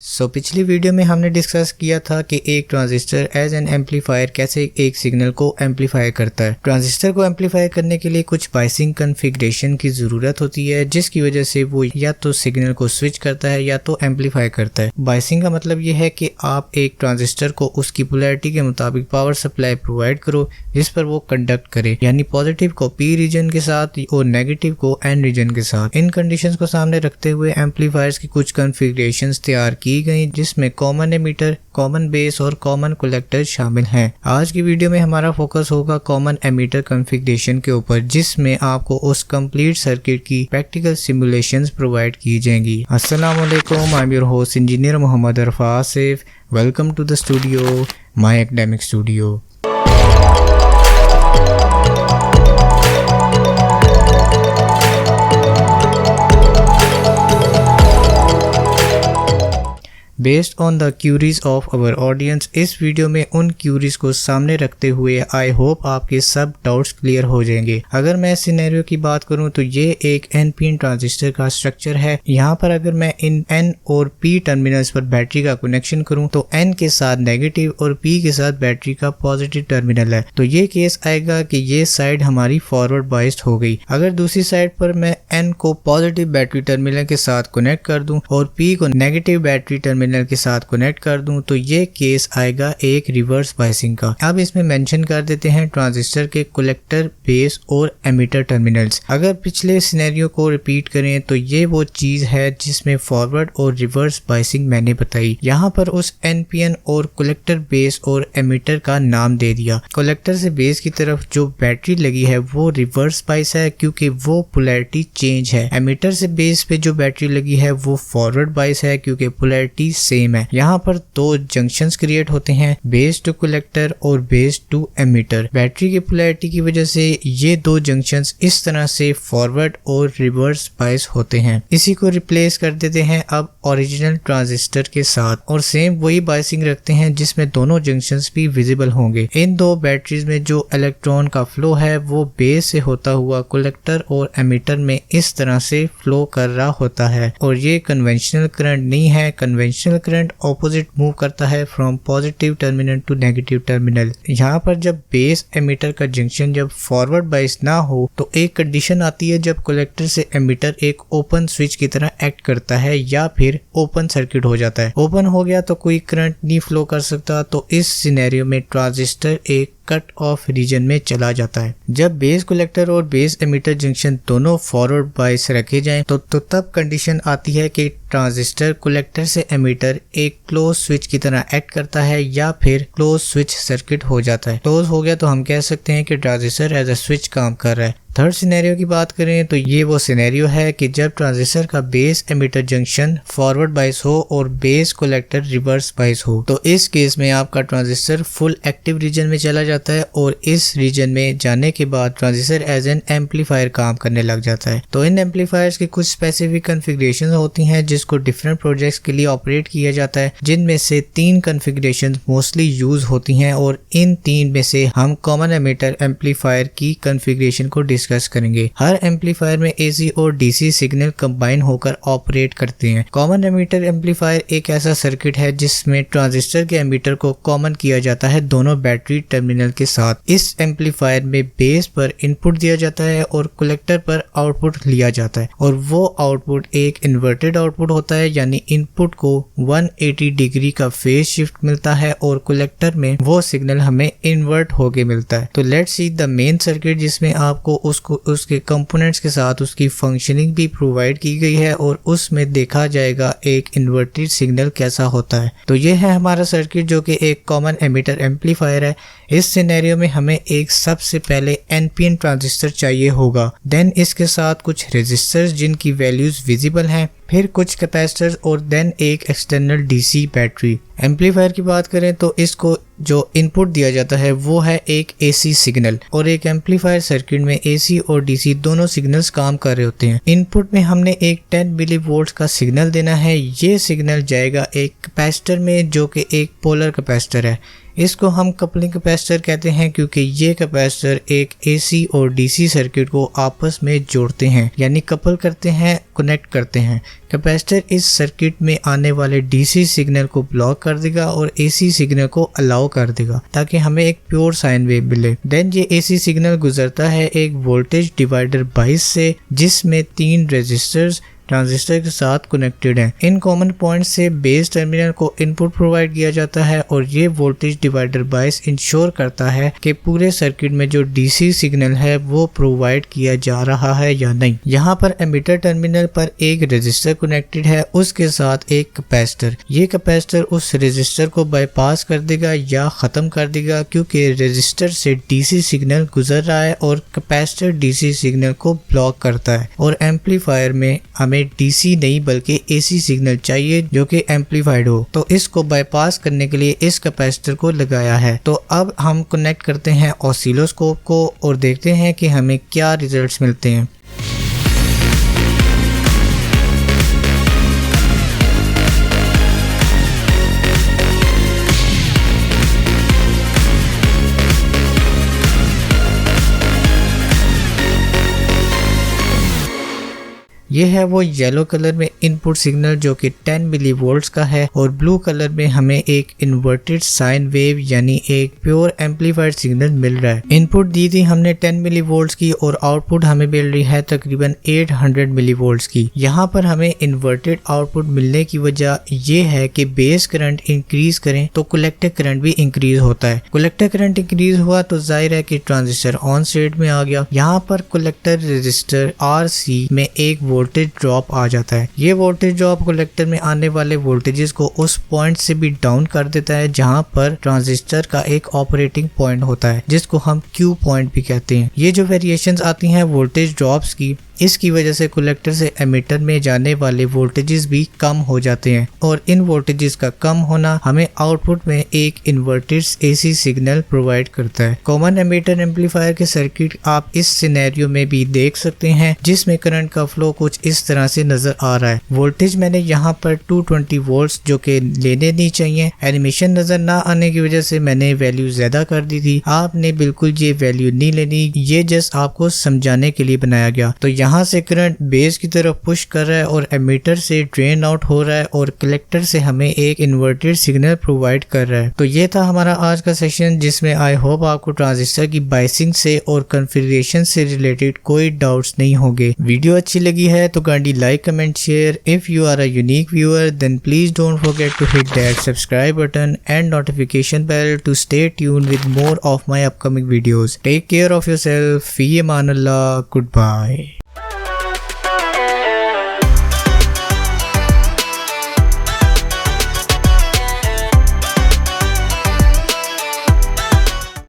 पिछली वीडियो में हमने डिस्कस किया था कि एक ट्रांजिस्टर एज एन एम्पलीफायर कैसे एक सिग्नल को एम्पलीफाई करता है। ट्रांजिस्टर को एम्पलीफाई करने के लिए कुछ बायसिंग कॉन्फ़िगरेशन की ज़रूरत होती है, जिसकी वजह से वो या तो सिग्नल को स्विच करता है या तो एम्पलीफाई करता है। बायसिंग का मतलब ये है कि आप एक ट्रांजिस्टर को उसकी पोलैरिटी के मुताबिक पावर सप्लाई प्रोवाइड करो जिस पर वो कंडक्ट करे, यानी पॉजिटिव को पी रीजन के साथ और नेगेटिव को एन रीजन के साथ। इन कंडीशंस को सामने रखते हुए एम्पलीफायर्स की कुछ कॉन्फ़िगरेशंस तैयार की गई, जिसमें कॉमन एमीटर, कॉमन बेस और कॉमन कलेक्टर शामिल हैं। आज की वीडियो में हमारा फोकस होगा कॉमन एमीटर कॉन्फ़िगरेशन के ऊपर, जिसमें आपको उस कंप्लीट सर्किट की प्रैक्टिकल सिमुलेशंस प्रोवाइड की जाएंगी। अस्सलाम वालेकुम, I am your host engineer Mohammad Arfa Asif. Welcome to the studio, my academic studio. Based on the queries of our audience, इस वीडियो में उन क्यूरीज को सामने रखते हुए आई होप आपके सब डाउट्स क्लियर हो जाएंगे। अगर मैं सिनेरियो की बात करूं तो ये एक एनपीएन ट्रांजिस्टर का स्ट्रक्चर है। यहाँ पर अगर मैं इन एन और पी टर्मिनल्स पर बैटरी का कनेक्शन करूं तो एन के साथ नेगेटिव और पी के साथ बैटरी का पॉजिटिव टर्मिनल है, तो ये केस आएगा कि ये साइड हमारी फॉरवर्ड बाइस्ड हो गई। अगर दूसरी साइड पर मैं एन को पॉजिटिव बैटरी टर्मिनल के साथ कनेक्ट कर दूं और पी को नेगेटिव बैटरी टर्मिनल के साथ कनेक्ट कर दूं तो ये केस आएगा एक रिवर्स बायसिंग का। अब इसमें मेंशन कर देते हैं ट्रांजिस्टर के कलेक्टर, बेस और एमीटर टर्मिनल्स। अगर पिछले सिनेरियो को रिपीट करें तो ये वो चीज है जिसमें फॉरवर्ड और रिवर्स बायसिंग मैंने बताई। यहाँ पर उस एनपीएन और कलेक्टर, बेस और एमीटर का नाम दे दिया। कलेक्टर से बेस की तरफ जो बैटरी लगी है वो रिवर्स बायस है क्योंकि वो पोलैरिटी चेंज है। एमीटर से बेस पे जो बैटरी लगी है वो फॉरवर्ड बायस है क्योंकि पोलैरिटी सेम है। यहाँ पर दो जंक्शंस क्रिएट होते हैं, बेस टू कलेक्टर और बेस टू एमीटर। बैटरी की पोलैरिटी की वजह से ये दो जंक्शंस इस तरह से फॉरवर्ड और रिवर्स बायस होते हैं। इसी को रिप्लेस कर देते हैं अब ओरिजिनल ट्रांजिस्टर के साथ और सेम वही बायसिंग रखते हैं जिसमें दोनों जंक्शंस भी विजिबल होंगे। इन दो बैटरीज में जो इलेक्ट्रॉन का फ्लो है वो बेस से होता हुआ कलेक्टर और एमीटर में इस तरह से फ्लो कर रहा होता है और ये कन्वेंशनल करंट नहीं है। कन्वेंशनल करंट ऑपोजिट मूव करता है from positive terminal to negative terminal. यहाँ पर जब बेस एमीटर का जंक्शन जब फॉरवर्ड बायस ना हो तो एक कंडीशन आती है जब कलेक्टर से एमीटर एक ओपन स्विच की तरह एक्ट करता है या फिर ओपन सर्किट हो जाता है। ओपन हो गया तो कोई करंट नहीं फ्लो कर सकता, तो इस सिनेरियो में ट्रांजिस्टर एक कट ऑफ रीजन में चला जाता है। जब बेस कलेक्टर और बेस एमीटर जंक्शन दोनों फॉरवर्ड बायस रखे जाएं तो तब कंडीशन आती है कि ट्रांजिस्टर कलेक्टर से एमीटर एक क्लोज स्विच की तरह एक्ट करता है या फिर क्लोज स्विच सर्किट हो जाता है। क्लोज हो गया तो हम कह सकते हैं कि ट्रांजिस्टर एज अ स्विच काम कर रहा है। थर्ड सिनेरियो की बात करें तो ये वो सिनेरियो है कि जब ट्रांजिस्टर का base emitter junction forward bias हो और बेस कलेक्टर रिवर्स बायस हो, तो इस केस में आपका ट्रांजिस्टर फुल एक्टिव रीजन में चला जाता है और इस रीजन में जाने के बाद ट्रांजिस्टर एज एन एम्पलीफायर काम करने लग जाता है। तो इन एम्पलीफायर्स की कुछ स्पेसिफिक कॉन्फ़िगरेशन होती हैं जिसको डिफरेंट प्रोजेक्ट्स के लिए ऑपरेट किया जाता है, जिनमें से 3 कॉन्फ़िगरेशन मोस्टली यूज होती हैं और इन 3 में से हम कॉमन एमीटर एम्पलीफायर की कॉन्फ़िगरेशन को डिस्कस करेंगे। हर एम्पलीफायर में एसी और डीसी सिग्नल कंबाइन होकर ऑपरेट करते हैं। कॉमन एमीटर एम्पलीफायर एक ऐसा सर्किट है जिसमें ट्रांजिस्टर के एमीटर को कॉमन किया जाता है दोनों बैटरी टर्मिनल के साथ। इस एम्पलीफायर में बेस पर इनपुट दिया जाता है और कलेक्टर पर आउटपुट लिया जाता है और वो आउटपुट एक इन्वर्टेड आउटपुट होता है, यानी इनपुट को 180 डिग्री का फेज शिफ्ट मिलता है और कलेक्टर में वो सिग्नल हमें इन्वर्ट होके मिलता है। तो let's see the main circuit, जिसमें आपको उसके कंपोनेंट्स के साथ उसकी फंक्शनिंग भी प्रोवाइड की गई है और उसमें देखा जाएगा एक इन्वर्टेड सिग्नल कैसा होता है। तो ये है हमारा सर्किट जो कि एक कॉमन एमीटर एम्पलीफायर है। इस सिनेरियो में हमें एक सबसे पहले एनपीएन ट्रांजिस्टर चाहिए होगा, देन इसके साथ कुछ रेजिस्टर्स जिनकी वैल्यूज विजिबल हैं, फिर कुछ कैपेसिटर्स और देन एक एक्सटर्नल डीसी बैटरी। एम्पलीफायर की बात करें तो इसको जो इनपुट दिया जाता है वो है एक एसी सिग्नल और एक एम्पलीफायर सर्किट में एसी और डीसी दोनों सिग्नल्स काम कर रहे होते हैं। इनपुट में हमने एक 10 मिलीवोल्ट का सिग्नल देना है। ये सिग्नल जाएगा एक कैपेसिटर में जो कि एक पोलर कैपेसिटर है। इसको हम कपलिंग कैपेसिटर कहते हैं क्योंकि ये कैपेसिटर एक AC और DC सर्किट को आपस में जोड़ते हैं, यानी कपल करते हैं, कनेक्ट करते हैं। कैपेसिटर इस सर्किट में आने वाले DC सिग्नल को ब्लॉक कर देगा और AC सिग्नल को अलाउ कर देगा ताकि हमें एक प्योर साइन वेव मिले। देन ये AC सिग्नल गुजरता है एक वोल्टेज डिवाइडर 22 से, जिसमें 3 रेजिस्टर्स ट्रांजिस्टर के साथ कनेक्टेड हैं। इन कॉमन पॉइंट से बेस टर्मिनल को इनपुट प्रोवाइड किया जाता है और ये वोल्टेज डिवाइडर 22 इंश्योर करता है कि पूरे सर्किट में जो DC सिग्नल है वो प्रोवाइड किया जा रहा है या नहीं। यहाँ पर एमिटर टर्मिनल पर एक रेजिस्टर कनेक्टेड है, उसके साथ एक कैपेसिटर। ये कैपेसिटर उस रेजिस्टर को बाईपास कर देगा या खत्म कर देगा क्योंकि रेजिस्टर से DC सिग्नल गुजर रहा है और कैपेसिटर DC सिग्नल को ब्लॉक करता है। और एम्पलीफायर में हमें DC नहीं बल्कि AC सिग्नल चाहिए जो कि एम्पलीफाइड हो, तो इसको बाईपास करने के लिए इस कैपेसिटर को लगाया है। तो अब हम कनेक्ट करते हैं ऑसिलोस्कोप को और देखते हैं कि हमें क्या रिजल्ट्स मिलते हैं। ये है वो येलो कलर में इनपुट सिग्नल जो कि 10 मिलीवोल्ट्स का है और ब्लू कलर में हमें एक इन्वर्टेड साइन वेव यानी एक प्योर एम्पलीफाइड सिग्नल मिल रहा है। इनपुट दी थी हमने 10 मिलीवोल्ट्स की और आउटपुट हमें मिल रही है तकरीबन 800 मिलीवोल्ट्स की। यहाँ पर हमें इन्वर्टेड आउटपुट मिलने की वजह ये है कि बेस करंट इंक्रीज करें तो कलेक्टर करंट भी इंक्रीज होता है। कलेक्टर करंट इंक्रीज हुआ तो जाहिर है कि ट्रांजिस्टर ऑन स्टेट में आ गया। यहाँ पर कलेक्टर रेजिस्टर RC में एक वोल्टेज ड्रॉप आ जाता है। ये वोल्टेज ड्रॉप कलेक्टर में आने वाले वोल्टेजेस को उस पॉइंट से भी डाउन कर देता है जहां पर ट्रांजिस्टर का एक ऑपरेटिंग पॉइंट होता है जिसको हम Q पॉइंट भी कहते हैं। ये जो वेरिएशंस आती हैं वोल्टेज ड्रॉप्स की, इसकी वजह से कलेक्टर से एमिटर में जाने वाले वोल्टेजेस भी कम हो जाते हैं और इन वोल्टेजेस का कम होना हमें आउटपुट में एक इन्वर्टेड AC सिग्नल प्रोवाइड करता है। कॉमन एमिटर एम्पलीफायर के सर्किट आप इस सिनेरियो में भी देख सकते हैं जिसमें करंट का फ्लो कुछ इस तरह से नजर आ रहा है। वोल्टेज मैंने यहाँ पर 220 वोल्ट्स जो कि लेने नहीं चाहिए, एनिमेशन नजर ना आने की वजह से मैंने वैल्यू ज्यादा कर दी थी। आपने बिल्कुल ये वैल्यू नहीं लेनी, ये जस्ट आपको समझाने के लिए बनाया गया। तो यहाँ से करंट बेस की तरफ पुश कर रहा है और एमिटर से ड्रेन आउट हो रहा है और कलेक्टर से हमें एक इन्वर्टेड सिग्नल प्रोवाइड कर रहा है। तो ये था हमारा आज का सेशन जिसमें आई होप आपको ट्रांजिस्टर की बाइसिंग से और कॉन्फ़िगरेशन से रिलेटेड कोई डाउट्स नहीं होंगे। वीडियो अच्छी लगी है तो kindly like, comment, share. If you are a unique viewer then please don't forget to hit that subscribe button and notification bell to stay tuned with more of my upcoming videos. Take care of yourself. फी अमान अल्लाह। Good bye.